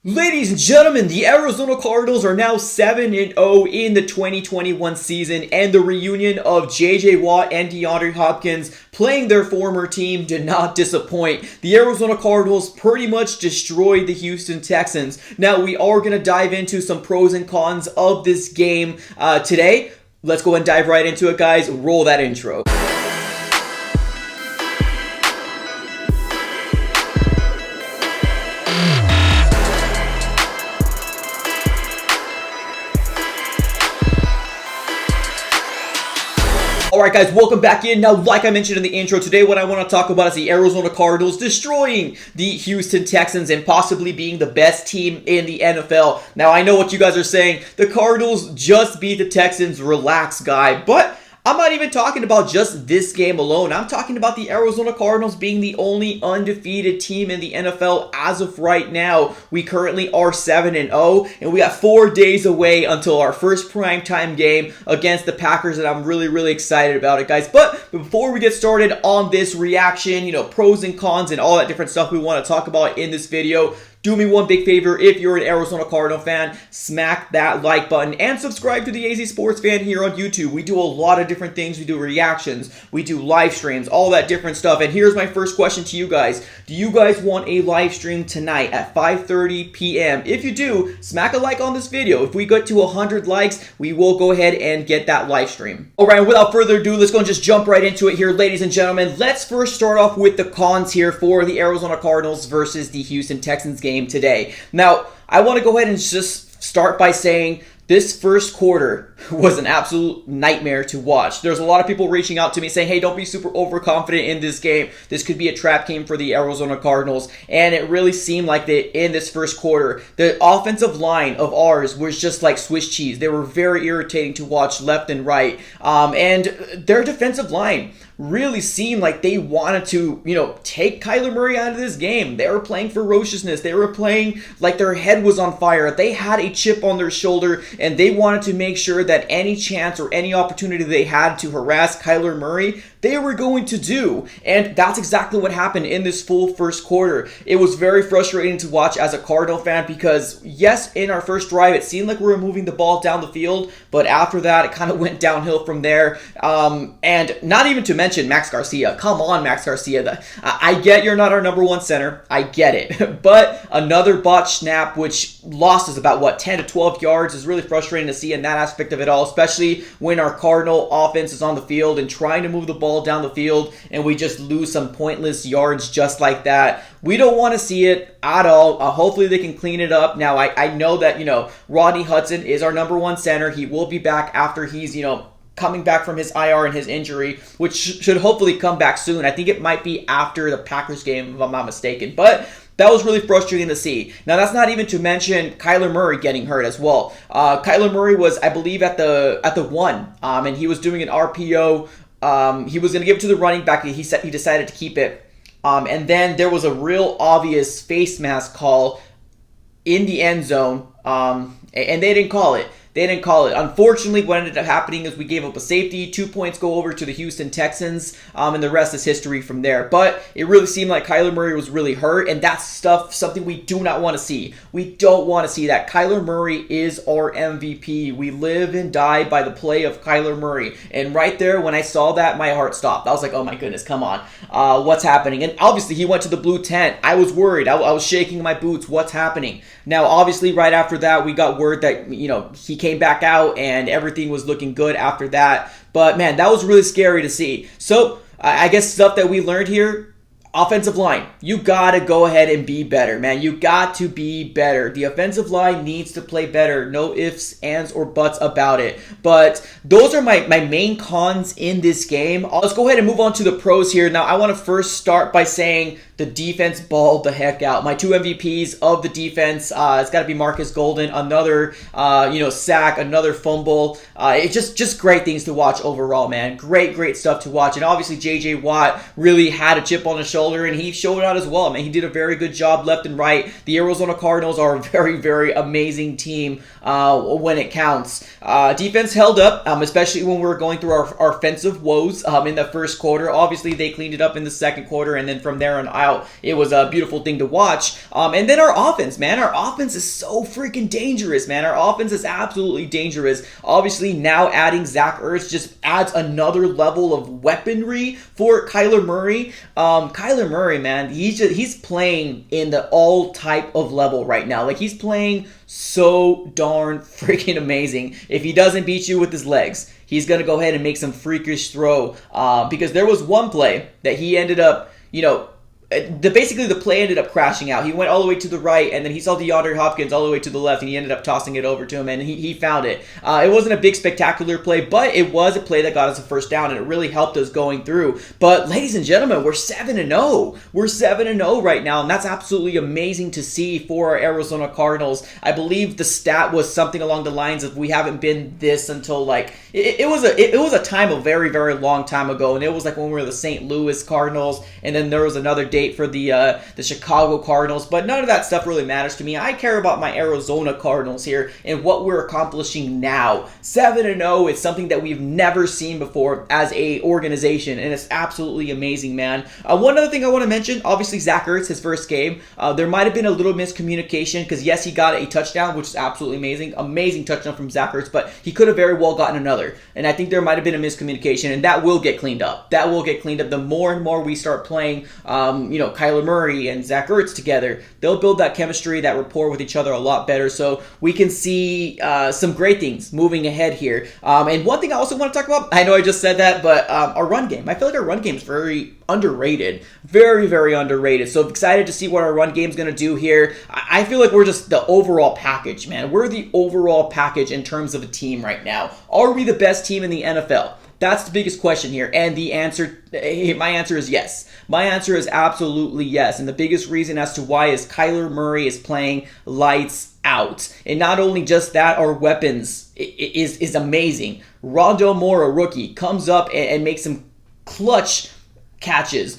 Ladies and gentlemen, the Arizona Cardinals are now 7-0 in the 2021 season, and the reunion of J.J. Watt and DeAndre Hopkins playing their former team did not disappoint. The Arizona Cardinals pretty much destroyed the Houston Texans. Now, we are going to dive into some pros and cons of this game today. Let's go and dive right into it, guys. Roll that intro. Alright guys, welcome back in. Now, like I mentioned in the intro, today what I want to talk about is the Arizona Cardinals destroying the Houston Texans and possibly being the best team in the NFL. Now, I know what you guys are saying. The Cardinals just beat the Texans. Relax, guy. But I'm not even talking about just this game alone. I'm talking about the Arizona Cardinals being the only undefeated team in the NFL as of right now. We currently are 7-0, and we got 4 days away until our first primetime game against the Packers, and I'm really excited about it, guys. But before we get started on this reaction, pros and cons and all that different stuff we want to talk about in this video, do me one big favor. If you're an Arizona Cardinal fan, smack that like button and subscribe to the AZ Sports Fan here on YouTube. We do a lot of different things. We do reactions, we do live streams, all that different stuff. And here's my first question to you guys. Do you guys want a live stream tonight at 5:30 p.m.? If you do, smack a like on this video. If we get to 100 likes, we will go ahead and get that live stream. All right, without further ado, let's go and just jump right into it here, ladies and gentlemen. Let's first start off with the cons here for the Arizona Cardinals versus the Houston Texans game today. Now, I want to go ahead and just start by saying this first quarter was an absolute nightmare to watch. There's a lot of people reaching out to me saying, hey, don't be super overconfident in this game. This could be a trap game for the Arizona Cardinals. And it really seemed like that in this first quarter, the offensive line of ours was just like Swiss cheese. They were very irritating to watch left and right. And their defensive line really seemed like they wanted to, take Kyler Murray out of this game. They were playing ferociousness. They were playing like their head was on fire. They had a chip on their shoulder, and they wanted to make sure that any chance or any opportunity they had to harass Kyler Murray, they were going to do. And that's exactly what happened in this full first quarter. It was very frustrating to watch as a Cardinal fan because, yes, in our first drive, it seemed like we were moving the ball down the field, but after that, it kind of went downhill from there. And not even to mention Max Garcia. Come on, Max Garcia. I get you're not our number one center. I get it. But another botched snap, which lost us about, 10 to 12 yards, is really frustrating to see in that aspect of it all, especially when our Cardinal offense is on the field and trying to move the ball down the field, and we just lose some pointless yards just like that. We don't want to see it at all. Hopefully they can clean it up. Now, I know that, Rodney Hudson is our number one center. He will be back after he's, coming back from his IR and his injury, which should hopefully come back soon. I think it might be after the Packers game, if I'm not mistaken. But that was really frustrating to see. Now, that's not even to mention Kyler Murray getting hurt as well. Kyler Murray was, I believe, at the 1, and he was doing an RPO. He was going to give it to the running back. He decided to keep it. And then there was a real obvious face mask call in the end zone, and they didn't call it. Unfortunately, what ended up happening is we gave up a safety. 2 points go over to the Houston Texans, and the rest is history from there. But it really seemed like Kyler Murray was really hurt, and that's something we do not want to see. We don't want to see that. Kyler Murray is our MVP. We live and die by the play of Kyler Murray. And right there, when I saw that, my heart stopped. I was like, oh my goodness, come on. What's happening? And obviously, he went to the blue tent. I was worried. I was shaking my boots. What's happening? Now, obviously, right after that, we got word that, he came back out and everything was looking good after that. But man, that was really scary to see. So I guess stuff that we learned here: offensive line, you gotta go ahead and be better, man. You got to be better. The offensive line needs to play better. No ifs, ands, or buts about it. But those are my main cons in this game. Let's go ahead and move on to the pros here. Now, I want to first start by saying the defense balled the heck out. My two MVPs of the defense, it's got to be Marcus Golden. Another, sack, another fumble. It's just great things to watch overall, man. Great stuff to watch. And obviously, J.J. Watt really had a chip on his shoulder, and he showed out as well, man. He did a very good job left and right. The Arizona Cardinals are a very amazing team when it counts. Defense held up, especially when we were going through our offensive woes in the first quarter. Obviously, they cleaned it up in the second quarter, and then from there on out, out. It was a beautiful thing to watch. And then our offense, man. Our offense is so freaking dangerous, man. Our offense is absolutely dangerous. Obviously, now adding Zach Ertz just adds another level of weaponry for Kyler Murray. Kyler Murray, man, he's playing in the all type of level right now. Like, he's playing so darn freaking amazing. If he doesn't beat you with his legs, he's going to go ahead and make some freakish throw. Because there was one play that he ended up, basically the play ended up crashing out. He went all the way to the right, and then he saw DeAndre Hopkins all the way to the left, and he ended up tossing it over to him, and he found it. It wasn't a big spectacular play, but it was a play that got us a first down, and it really helped us going through. But ladies and gentlemen, we're 7-0. We're 7-0 right now, and that's absolutely amazing to see for our Arizona Cardinals. I believe the stat was something along the lines of we haven't been this until it was a time a very, very long time ago, and it was like when we were the St. Louis Cardinals, and then there was another date for the Chicago Cardinals, but none of that stuff really matters to me. I care about my Arizona Cardinals here and what we're accomplishing now. 7-0 is something that we've never seen before as a organization, and it's absolutely amazing, man. One other thing I want to mention, obviously Zach Ertz, his first game, there might have been a little miscommunication because yes, he got a touchdown, which is absolutely amazing touchdown from Zach Ertz, but he could have very well gotten another, and I think there might have been a miscommunication, and that will get cleaned up. That will get cleaned up the more and more we start playing Kyler Murray and Zach Ertz together. They'll build that chemistry, that rapport with each other a lot better, so we can see some great things moving ahead here. And one thing I also want to talk about, I know I just said that, but our run game. I feel like our run game is very underrated. Very, very underrated. So excited to see what our run game is going to do here. I feel like we're just the overall package, man. We're the overall package in terms of a team right now. Are we the best team in the NFL? That's the biggest question here, and my answer is yes. My answer is absolutely yes, and the biggest reason as to why is Kyler Murray is playing lights out. And not only just that, our weapons is amazing. Rondale Moore, a rookie, comes up and makes some clutch catches.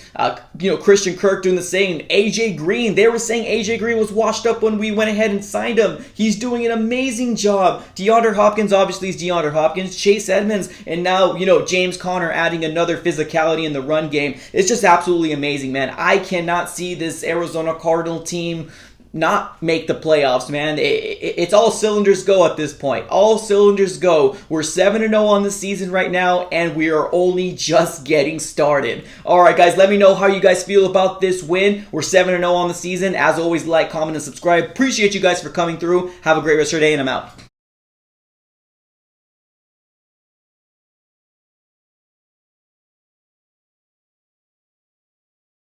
Christian Kirk doing the same. AJ Green, they were saying AJ Green was washed up when we went ahead and signed him. He's doing an amazing job. DeAndre Hopkins obviously is DeAndre Hopkins. Chase Edmonds, and now, James Conner adding another physicality in the run game. It's just absolutely amazing, man. I cannot see this Arizona Cardinal team not make the playoffs, man. It's all cylinders go at this point. All cylinders go. We're 7-0 on the season right now, and we are only just getting started. All right, guys, let me know how you guys feel about this win. We're 7-0 on the season. As always, like, comment, and subscribe. Appreciate you guys for coming through. Have a great rest of your day, and I'm out.